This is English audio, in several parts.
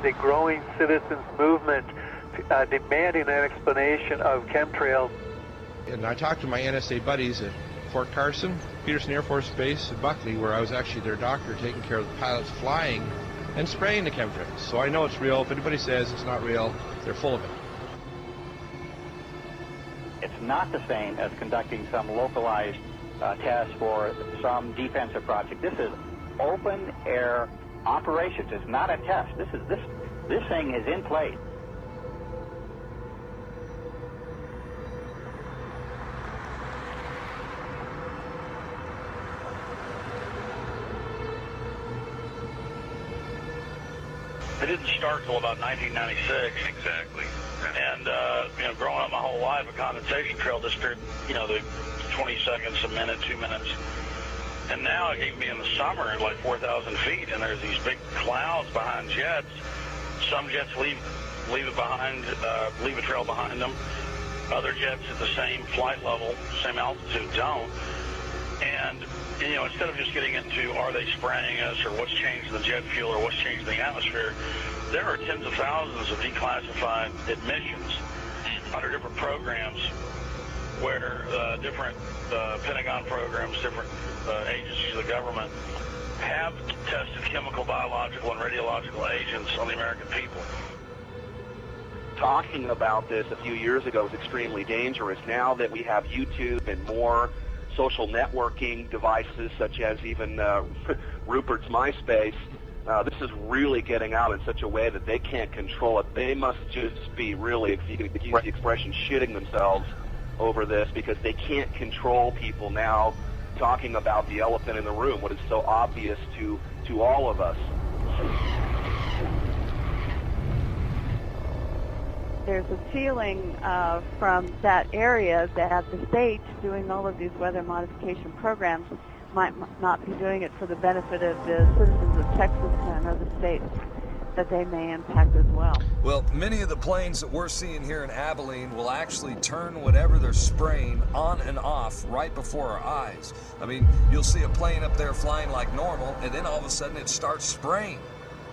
is a growing citizens movement demanding an explanation of chemtrails. And I talked to my NSA buddies at Fort Carson, Peterson Air Force Base, and Buckley, where I was actually their doctor taking care of the pilots flying and spraying the chemtrails. So I know it's real. If anybody says it's not real, they're full of it. It's not the same as conducting some localized test for some defensive project. This is open air operations. It's not a test. This thing is in place. It didn't start till about 1996. Exactly. And, growing up my whole life, a condensation trail disappeared, the 20 seconds, a minute, 2 minutes. And now it can be in the summer at like 4,000 feet, and there's these big clouds behind jets. Some jets leave it behind, leave a trail behind them. Other jets at the same flight level, same altitude, don't. And, instead of just getting into are they spraying us or what's changed in the jet fuel or what's changed in the atmosphere, there are tens of thousands of declassified admissions under different programs where different Pentagon programs, different agencies of the government have tested chemical, biological, and radiological agents on the American people. Talking about this a few years ago was extremely dangerous. Now that we have YouTube and more social networking devices, such as even Rupert's MySpace, this is really getting out in such a way that they can't control it. They must just be really, if you can use the expression, shitting themselves over this, because they can't control people now talking about the elephant in the room, what is so obvious to all of us. There's a feeling from that area that the state doing all of these weather modification programs might not be doing it for the benefit of the citizens of Texas and other states that they may impact as well. Well, many of the planes that we're seeing here in Abilene will actually turn whatever they're spraying on and off right before our eyes. I mean, you'll see a plane up there flying like normal, and then all of a sudden it starts spraying.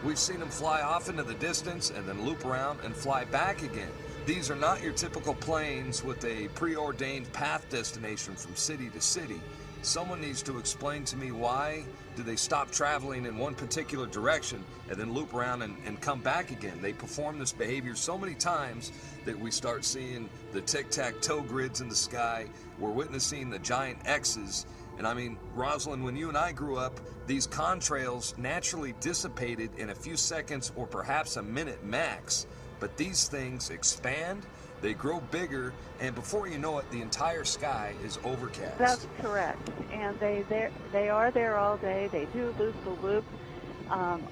We've seen them fly off into the distance and then loop around and fly back again. These are not your typical planes with a preordained path destination from city to city. Someone needs to explain to me why do they stop traveling in one particular direction and then loop around and come back again. They perform this behavior so many times that we start seeing the tic-tac-toe grids in the sky. We're witnessing the giant X's. And I mean, Rosalind, when you and I grew up, these contrails naturally dissipated in a few seconds or perhaps a minute max. But these things expand, they grow bigger, and before you know it, the entire sky is overcast. That's correct. And they are there all day. They do loop the loop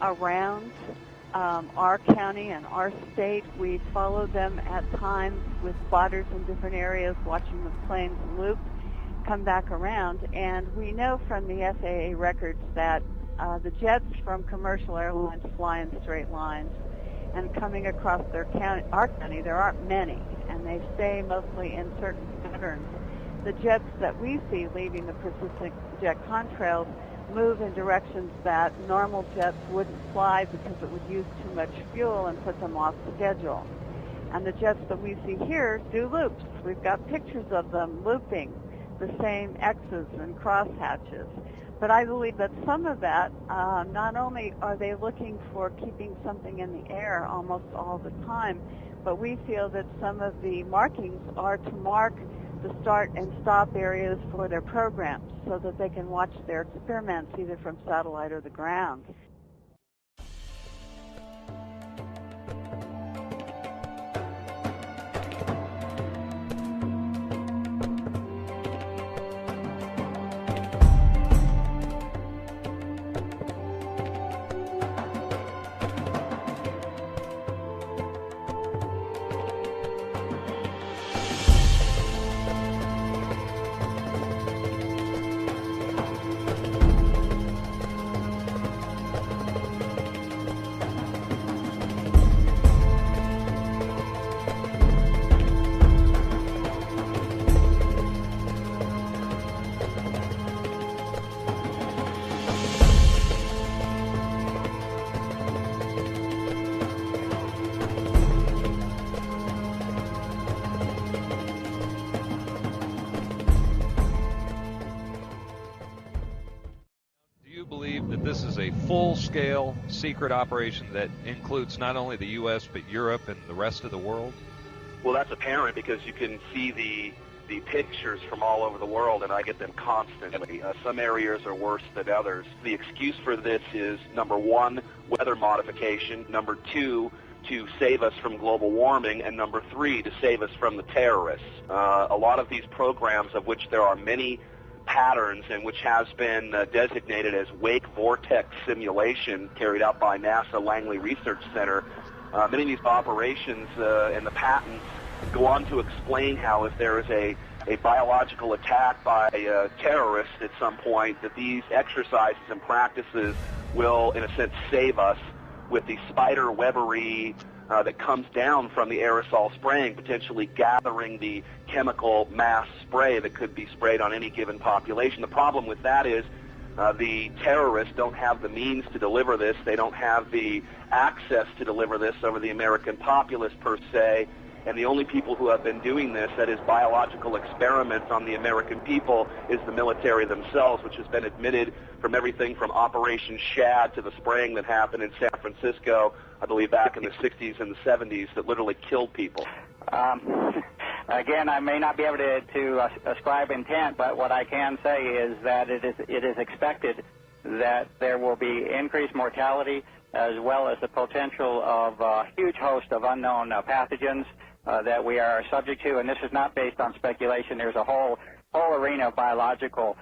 around our county and our state. We follow them at times with spotters in different areas, watching the planes loop, come back around. And we know from the FAA records that the jets from commercial airlines fly in straight lines. And coming across our county, there aren't many, and they stay mostly in certain patterns. The jets that we see leaving the persistent jet contrails move in directions that normal jets wouldn't fly because it would use too much fuel and put them off schedule. And the jets that we see here do loops. We've got pictures of them looping the same X's and crosshatches. But I believe that some of that, not only are they looking for keeping something in the air almost all the time, but we feel that some of the markings are to mark the start and stop areas for their programs so that they can watch their experiments either from satellite or the ground. that this is a full-scale secret operation that includes not only the U.S. but Europe and the rest of the world? Well, that's apparent because you can see the pictures from all over the world, and I get them constantly. Some areas are worse than others. The excuse for this is, number one, weather modification, number two, to save us from global warming, and number three, to save us from the terrorists. A lot of these programs, of which there are many patterns and which has been designated as wake vortex simulation carried out by NASA Langley Research Center, many of these operations and the patents go on to explain how if there is a biological attack by terrorists at some point, that these exercises and practices will, in a sense, save us with the spider webbery that comes down from the aerosol spraying, potentially gathering the chemical mass spray that could be sprayed on any given population. The problem with that is the terrorists don't have the means to deliver this. They don't have the access to deliver this over the American populace per se. And the only people who have been doing this, that is biological experiments on the American people, is the military themselves, which has been admitted from everything from Operation Shad to the spraying that happened in San Francisco, I believe back in the 60s and the 70s, that literally killed people. Again, I may not be able to ascribe intent, but what I can say is that it is expected that there will be increased mortality as well as the potential of a huge host of unknown pathogens that we are subject to, and this is not based on speculation. There's a whole arena of biological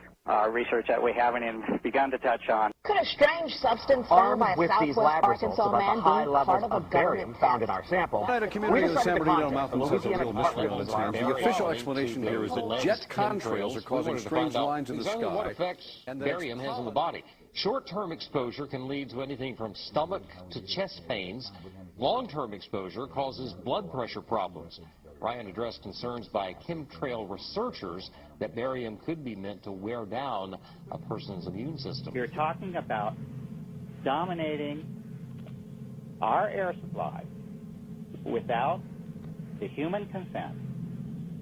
research that we haven't even begun to touch on. Could a strange substance found by a Southwest Arkansas man be part of a government found in our sample? At a community in the San Bernardino Mountains has a real mystery on its hands. The official explanation here is that jet contrails are causing strange lines in the sky. What effects barium has on the body. Short-term exposure can lead to anything from stomach to chest pains. Long-term exposure causes blood pressure problems. Ryan addressed concerns by chemtrail researchers that barium could be meant to wear down a person's immune system. You're talking about dominating our air supply without the human consent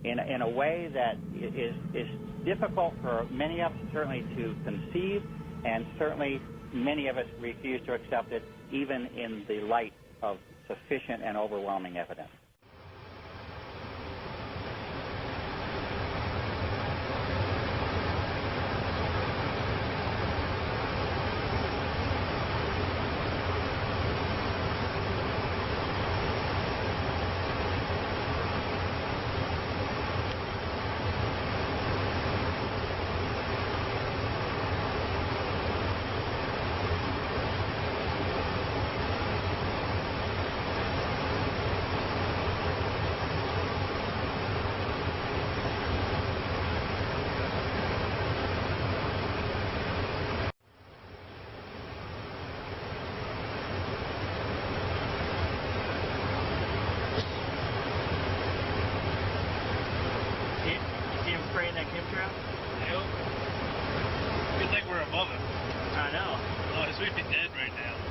in a way that is difficult for many of us certainly to conceive, and certainly many of us refuse to accept it even in the light of sufficient and overwhelming evidence. Spraying that chemtrail? Yep. Good thing we're above it. I know. Otherwise we'd be dead right now.